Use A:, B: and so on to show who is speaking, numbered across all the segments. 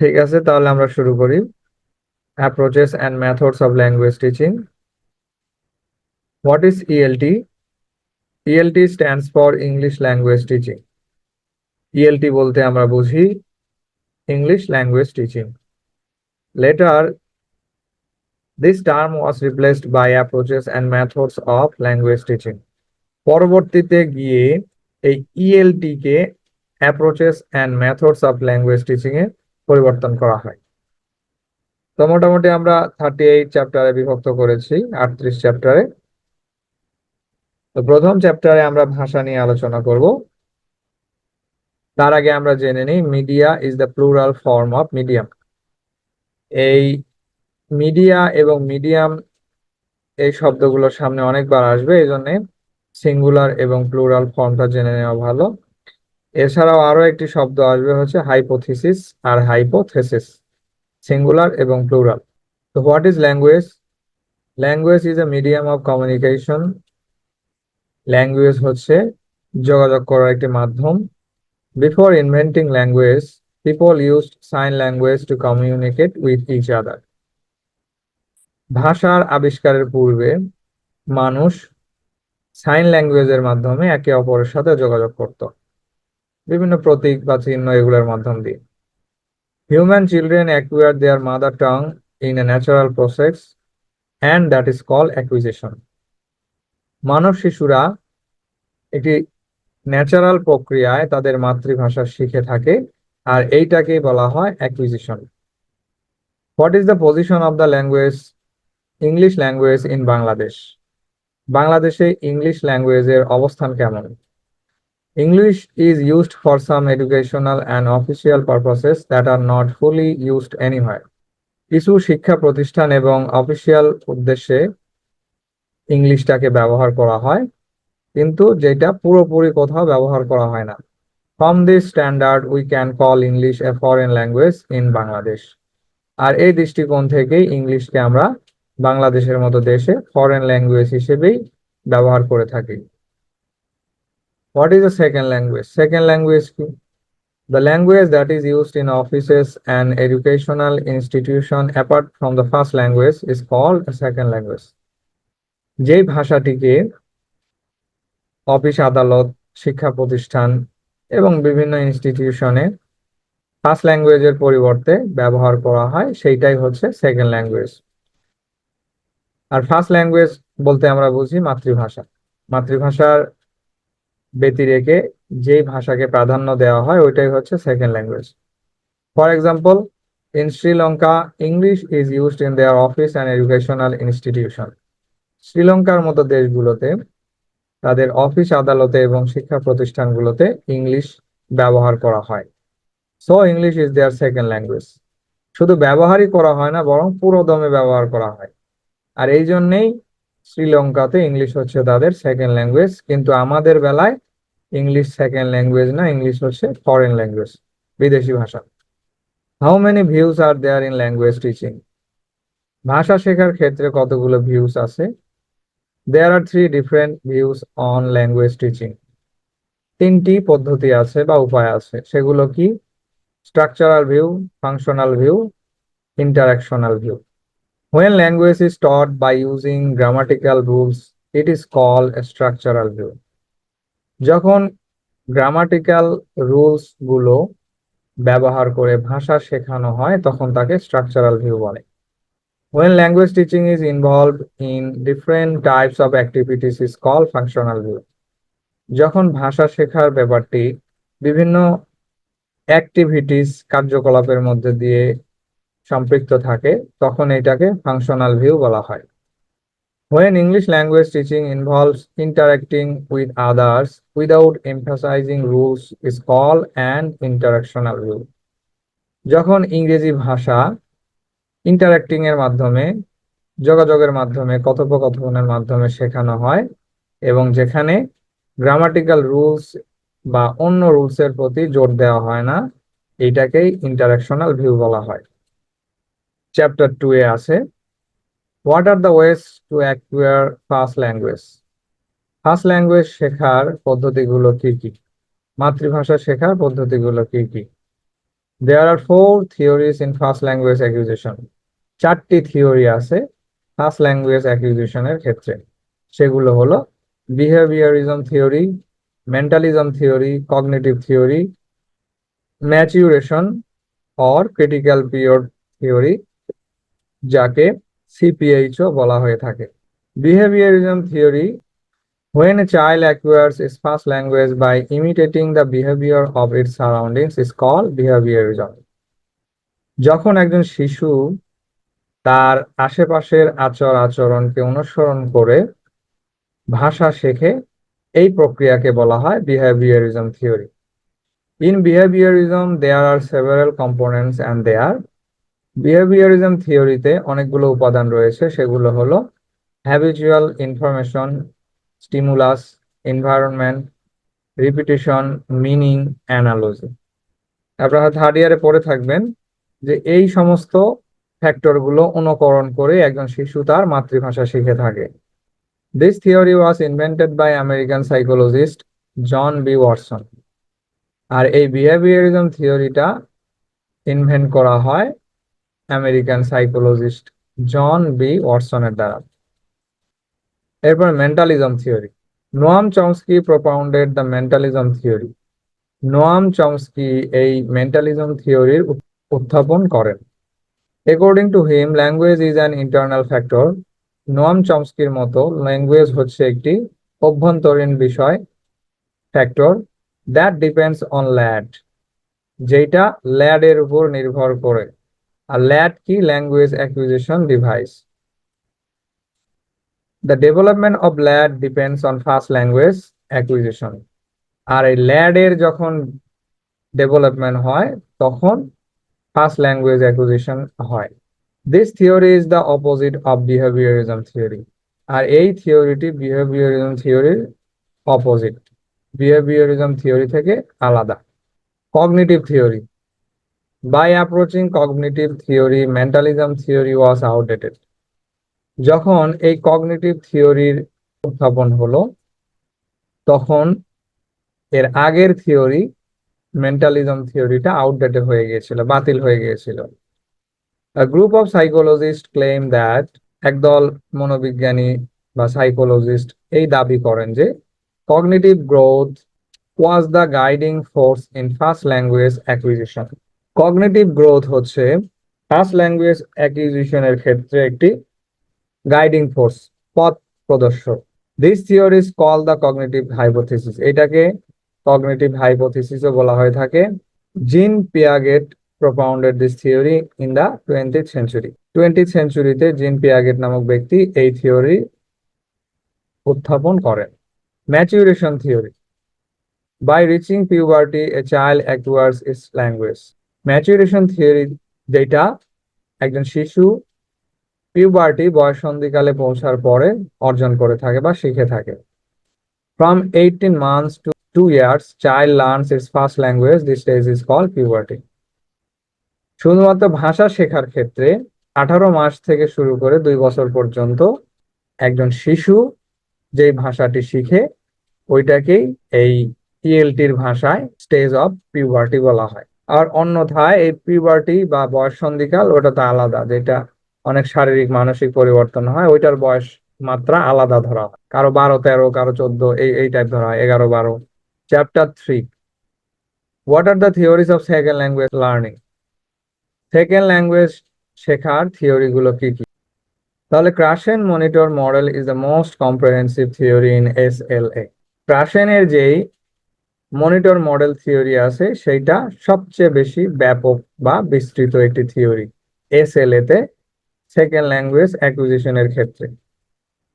A: ঠিক আছে, তাহলে আমরা শুরু করি। Approaches and methods of language teaching. What is ELT? ELT stands for English language teaching. ELT বলতে আমরা বুঝি English language teaching. Later this term was replaced by approaches and methods of language teaching. পরবর্তীতে গিয়ে এই ELT কে approaches and methods of language teaching এ পরিবর্তন করা হয়। তো মোটামুটি আমরা 38 চ্যাপ্টারে বিভক্ত করেছি 38 চ্যাপ্টারে। তো প্রথম চ্যাপ্টারে আমরা ভাষা নিয়ে আলোচনা করব। তার আগে আমরা জেনে নিই media is the plural form of medium. এই মিডিয়া এবং মিডিয়াম এই শব্দগুলোর সামনে অনেকবার আসবে, এই জন্য সিঙ্গুলার এবং প্লুরাল ফর্মটা জেনে নেওয়া ভালো। এছাড়াও আরো একটি শব্দ আসবে, হচ্ছে হাইপোথিসিস আর হাইপোথেসিস, সিঙ্গুলার এবং প্লুরাল। তো what is language? Language is a medium of communication. Language হচ্ছে যোগাযোগ করার একটি মাধ্যম। Before inventing language, people used sign language to communicate with each other. ভাষার আবিষ্কারের পূর্বে মানুষ সাইন ল্যাঙ্গুয়েজের মাধ্যমে একে অপরের সাথে যোগাযোগ করত, বিভিন্ন প্রতীক বা চিহ্ন এগুলোর মাধ্যম দিয়ে। Human children acquire their mother tongue in a natural process, and that is called acquisition. মানব শিশুরা একটি ন্যাচারাল প্রক্রিয়ায় তাদের মাতৃভাষা শিখে থাকে, আর এইটাকেই বলা হয় acquisition. What is the position of the language, English language in Bangladesh? বাংলাদেশে ইংলিশ ল্যাঙ্গুয়েজের অবস্থান কেমন? English is used for some educational and official purposes that are not fully used anywhere. কিছু শিক্ষা প্রতিষ্ঠান এবং অফিসিয়াল উদ্দেশ্যে ইংলিশটাকে ব্যবহার করা হয়, কিন্তু যেটা পুরোপুরি কোথাও ব্যবহার করা হয় না। From this standard, we can call English a foreign language in Bangladesh. আর এই দৃষ্টিকোণ থেকেই ইংলিশকে আমরা বাংলাদেশের মতো দেশে ফরেন ল্যাঙ্গুয়েজ হিসেবেই ব্যবহার করে থাকি। What is the second language? Second language কি? The language that is used in offices and educational institution apart from the first language is called a second language. যেই ভাষাটিকে অফিস, আদালত, শিক্ষা প্রতিষ্ঠান এবং বিভিন্ন ইনস্টিটিউশনে ফার্স্ট ল্যাঙ্গুয়েজের পরিবর্তে ব্যবহার করা হয়, সেইটাই হচ্ছে সেকেন্ড ল্যাঙ্গুয়েজ। আর ফার্স্ট ল্যাঙ্গুয়েজ বলতে আমরা বুঝি মাতৃভাষা। মাতৃভাষার ব্যতি রেখে যেই ভাষাকে প্রাধান্য দেওয়া হয় ওইটাই হচ্ছে second language. For example, in Sri Lanka English is used in their office and educational institution. শ্রীলঙ্কার মতো দেশগুলোতে তাদের অফিস, আদালতে এবং শিক্ষা প্রতিষ্ঠানগুলোতে ইংলিশ ব্যবহার করা হয়। So English is their second language. শুধু ব্যবহারই করা হয় না, বরং পুরো দমে ব্যবহার করা হয়। আর এই জন্যেই শ্রীলঙ্কাতে ইংলিশ হচ্ছে তাদের সেকেন্ড ল্যাঙ্গুয়েজ, কিন্তু আমাদের বেলায় ইংলিশ সেকেন্ড ল্যাঙ্গুয়েজ না, ইংলিশ হচ্ছে ফরেন ল্যাঙ্গুয়েজ, বিদেশি ভাষা। How many views are there in language teaching? ভাষা শেখার ক্ষেত্রে কতগুলো ভিউস আছে? There are 3 different views on language teaching. 3টি পদ্ধতি আছে বা উপায় আছে, সেগুলো কি? Structural view, functional view, interactional view. When language is taught by using grammatical rules, it is called a structural view. যখন গ্রামাটিক্যাল রুলস গুলো ব্যবহার করে ভাষা শেখানো হয় তখন তাকে স্ট্রাকচারাল ভিউ বলে। When language teaching is involved in different types of activities is called functional view. যখন ভাষা শেখার ব্যাপারটি বিভিন্ন অ্যাক্টিভিটিস, কার্যকলাপের মধ্যে দিয়ে সম্পৃক্ত থাকে তখন এটাকে ফাংশনাল ভিউ বলা হয়। When English language teaching involves interacting with others without emphasizing rules is called an interactional view. যখন ইংরেজি ভাষা ইন্টারাক্টিং এর মাধ্যমে, যোগাযোগের মাধ্যমে, কথোপকথনের মাধ্যমে শেখানো হয় এবং যেখানে গ্রামাটিক্যাল রুলস বা অন্য রুলসের প্রতি জোর দেওয়া হয় না, এইটাকেই ইন্টারাকশনাল ভিউ বলা হয়। চ্যাপ্টার 2 এ আছে what are the ways to acquire first language. First language শেখার পদ্ধতিগুলো কি কি? মাতৃভাষা শেখার পদ্ধতিগুলো কি কি? There are 4 theories in first language acquisition. 4টি থিওরি আছে ফার্স্ট ল্যাঙ্গুয়েজ অ্যাকুইজিশনের ক্ষেত্রে। সেগুলো হলো behaviourism theory, mentalism theory, cognitive theory, maturation or critical period theory, যাকে সিপিএইচও বলা হয়ে থাকে। Behaviourism theory: when a child acquires its first language by imitating the behavior of its surroundings is called behaviorism. যখন একজন শিশু তার আশেপাশের আচরণকে অনুসরণ করে ভাষা শেখে, এই প্রক্রিয়াকে বলা হয় behaviourism theory. In behaviorism there are several components and they are: behaviourism থিওরিতে অনেকগুলো উপাদান রয়েছে, সেগুলো হলো habitual information, stimulus, environment, repetition, meaning, analogy. আপনারা থার্ড ইয়ারে পড়ে থাকবেন যে এই সমস্ত ফ্যাক্টরগুলো অনুকরণ করে একজন শিশু তার মাতৃভাষা শিখে থাকে। This theory was invented by American psychologist John B Watson. আর এই বিহেভিয়ারিজম থিওরিটা ইনভেন্ট করা হয় আমেরিকান সাইকোলজিস্ট জন বি ওয়াটসনের দ্বারা। এরপর mentalism theory. Noam Chomsky propounded the mentalism theory. Noam Chomsky এই মেন্টালিজম থিওরির উত্থাপন করেন। According to him, language is an internal factor. Noam চমস্কির মতো ল্যাঙ্গুয়েজ হচ্ছে একটি অভ্যন্তরীণ বিষয়, factor, that depends on LAD, যেটা ল্যাডের উপর নির্ভর করে। আর ল্যাড কি? Language acquisition device. The development of LAD depends on first language acquisition. আর এই ল্যাডের যখন ডেভেলপমেন্ট হয় তখন ফার্স্ট ল্যাঙ্গুয়েজ অ্যাকুইজিশন হয়। This theory is the opposite of behaviourism theory. আর এই থিওরিটি বিহেভিয়ারিজম থিওরির অপোজিট, বিহেভিয়ারিজম থিওরি থেকে আলাদা। Cognitive theory. By approaching cognitive theory, mentalism theory was outdated. যখন এই কগনিটিভ থিওরির উত্থাপন হলো তখন এর আগের থিওরি মেন্টালিজম থিওরিটা আউটডেটেড হয়ে গিয়েছিল, বাতিল হয়ে গিয়েছিল। A group of psychologists claim that, একদল মনোবিজ্ঞানী বা সাইকোলজিস্ট এই দাবি করেন যে cognitive growth was the guiding force in first language acquisition. Cognitive growth হচ্ছে ফার্স্ট ল্যাঙ্গুয়েজ অ্যাকুইজিশনের ক্ষেত্রে একটি গাইডিং ফোর্স, পথ প্রদর্শক। This theory is called the cognitive hypothesis. এটাকে কগনিটিভ হাইপোথিসিসও বলা হয়ে থাকে। জিন পিয়াগেট propounded this theory in the 20th century. 20th সেঞ্চুরিতে জিন পিয়াগেট নামক ব্যক্তি এই থিওরি উত্থাপন করেন। Maturation theory. By reaching puberty a child acquires its language. Maturation theory যেটা একজন শিশু পিউবার্টি বয়ঃসন্ধিকালে পৌঁছার পরে অর্জন করে থাকে বা শিখে থাকে। From 18 months to 2 years, child learns its first language. This stage is called puberty. শুধুমাত্র ভাষা শেখার ক্ষেত্রে 18 মাস থেকে শুরু করে 2 বছর পর্যন্ত একজন শিশু যেই ভাষাটি শিখে ওইটাকেই এই ইএলটির ভাষায় স্টেজ অফ পিউবার্টি বলা হয়। আর অন্যথায় এই পিউবার্টি বা বয়ঃসন্ধিকাল ওটা তো আলাদা, যেটা অনেক শারীরিক মানসিক পরিবর্তন হয়, ওইটার বয়স মাত্রা আলাদা ধরা হয়। কারো 12-13, কারো 14, এই টাইপ ধরা হয়, 11-12। Chapter 3, what are the theories of second language learning. Second language শেখার থিওরিগুলো কি কি? তাহলে Krashen monitor model is the most comprehensive theory in SLA. ক্রাশেনের যেই মনিটর মডেল থিওরি আছে সেইটা সবচেয়ে বেশি ব্যাপক বা বিস্তৃত একটি থিওরি এসএলএ তে সেকেন্ড ল্যাঙ্গুয়েজ অ্যাকুইজিশনের ক্ষেত্রে।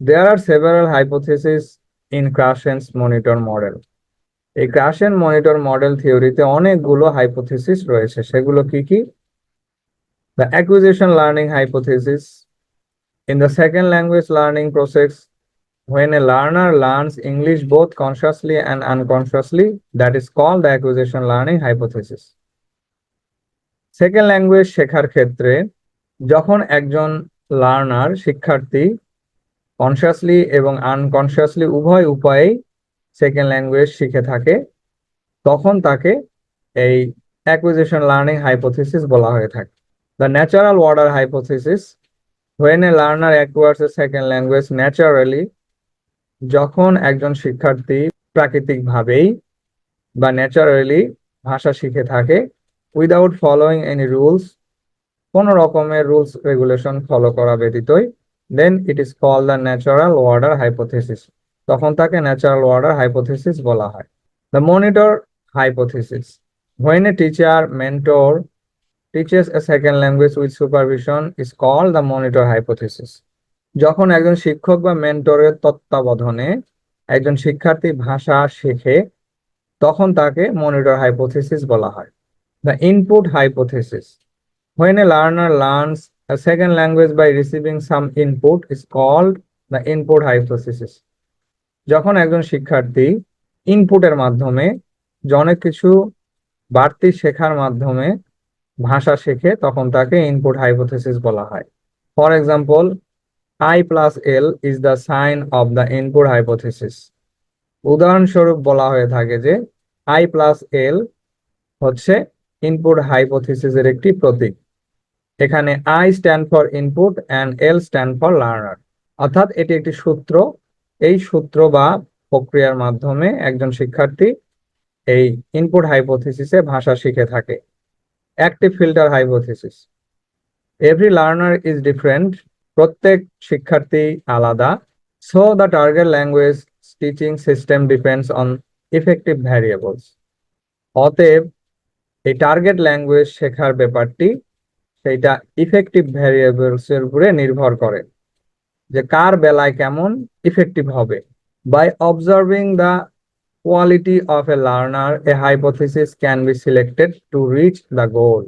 A: There are several hypothesis in Krashen's monitor model. এই ক্রাশেন মনিটর মডেল থিওরিতে অনেকগুলো হাইপোথিসিস রয়েছে, সেগুলো কি কি? The acquisition learning hypothesis. In the second language learning process, when a learner learns English both consciously and unconsciously, that is called the acquisition learning hypothesis. Second language শেখার ক্ষেত্রে যখন একজন learner, শিক্ষার্থী, কনসিয়াসলি এবং আনকনসিয়াসলি উভয় উপায়েই second language শিখে থাকে তখন তাকে এই অ্যাকুইজিশন লার্নিং হাইপোথিসিস বলা হয়ে থাকে। The natural order hypothesis, when a learner acquires a second language naturally, যখন একজন শিক্ষার্থী প্রাকৃতিকভাবেই বা ন্যাচারালি ভাষা শিখে থাকে, উইদাউট ফলোয়িং এনি রুলস, কোন রকমের রুলস রেগুলেশন ফলো করা ব্যতীতই, then it is called the natural order hypothesis, তখন তাকে ন্যাচারাল অর্ডার হাইপোথিসিস বলা হয়। The monitor hypothesis, when a teacher mentor teaches a second language with supervision is called the monitor hypothesis, যখন একজন শিক্ষক বা মেন্টরের তত্ত্বাবধানে একজন শিক্ষার্থী ভাষা শেখে, তখন তাকে মনিটর হাইপোথিসিস বলা হয়। The input hypothesis, when a learner learns a second language by receiving some input is called the input hypothesis, যখন একজন শিক্ষার্থী ইনপুটের মাধ্যমে অনেক কিছু বাড়তি শেখার মাধ্যমে ভাষা শেখে, তখন তাকে ইনপুট হাইপোথিসিস বলা হয়। For example, I+L is the sign of the input hypothesis, উদাহরণস্বরূপ বলা হয়ে থাকে যে I+L হচ্ছে ইনপুট হাইপোথিসিসের একটি প্রতীক। এখানে I stand for input and L stand for learner, অর্থাৎ এটি একটি সূত্র। এই সূত্র বা প্রক্রিয়ার মাধ্যমে একজন শিক্ষার্থী এই ইনপুট হাইপোথিসিসে ভাষা শিখে থাকে। Active filter hypothesis, every learner is different, প্রত্যেক শিক্ষার্থী আলাদা। So the target language teaching system depends on effective variables, অতএব এই টার্গেট ল্যাঙ্গুয়েজ শেখার ব্যাপারটি সেইটা ইফেক্টিভ ভ্যারিয়েবলস এর উপরে নির্ভর করে, যে কার বেলায় কেমন ইফেক্টিভ হবে। By observing the quality of a learner, a hypothesis can be selected to reach the goal,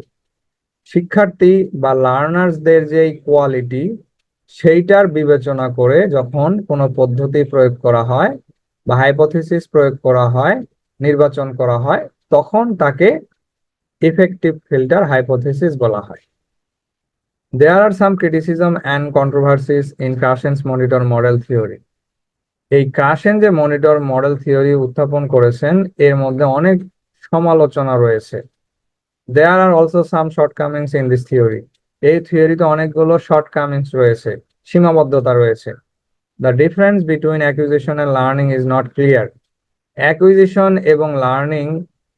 A: শিক্ষার্থী বা লার্নার্সদের যে কোয়ালিটি সেইটার বিবেচনা করে যখন কোনো পদ্ধতি প্রয়োগ করা হয় বা হাইপোথিসিস প্রয়োগ করা হয়, নির্বাচন করা হয়, তখন তাকে ইফেক্টিভ ফিল্টার হাইপোথিসিস বলা হয়। There are some criticism and controversies in Krashen's monitor model theory. এই ক্রাশেন যে মনিটর মডেল থিওরি উত্থাপন করেছেন, এর মধ্যে অনেক সমালোচনা রয়েছে। There are also some shortcomings in this theory. এই থিওরিতে অনেকগুলো শর্টকামিংস রয়েছে, সীমাবদ্ধতা রয়েছে। The difference between acquisition and learning is not clear. Acquisition এবং লার্নিং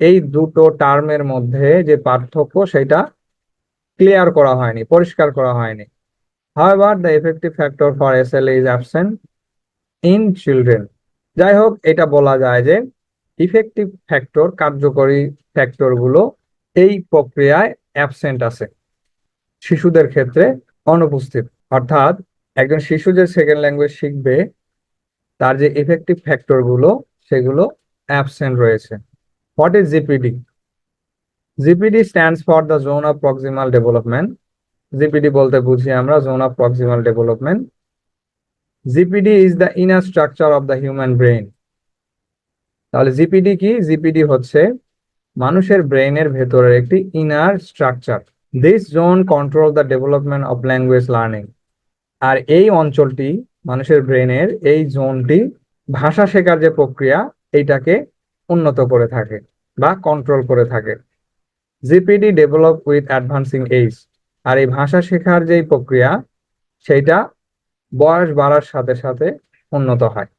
A: এই দুটো টার্মের মধ্যে যে পার্থক্য সেটা ক্লিয়ার করা হয়নি, পরিষ্কার করা হয়নি। However, the effective factor for SLA is absent in children. যাই হোক, এটা বলা যায় যে ইফেক্টিভ ফ্যাক্টর, কার্যকরী ফ্যাক্টর গুলো এই প্রক্রিয়ায় অ্যাবসেন্ট আছে, শিশুদের ক্ষেত্রে অনুপস্থিত। অর্থাৎ একজন শিশু যে সেকেন্ড ল্যাঙ্গুয়েজ শিখবে, তার যে ইফেক্টিভ ফ্যাক্টর গুলো সেগুলো অ্যাবসেন্ট রয়েছে। What is GPD? GPD stands for the zone of proximal development. GPD বলতে বুঝি আমরা zone of proximal development. GPD is the inner structure of the human brain. তাহলে জিপিডি কি? জিপিডি হচ্ছে মানুষের ব্রেইনের ভেতরের একটি inner structure. This zone control the development of language learning. আর এই অঞ্চলটি, মানুষের ব্রেইনের এই জোনটি ভাষা শেখার যে প্রক্রিয়া এইটাকে উন্নত করে থাকে বা কন্ট্রোল করে থাকে। GPD develop with advancing age. আর এই ভাষা শেখার যে প্রক্রিয়া সেইটা বয়স বাড়ার সাথে সাথে উন্নত হয়।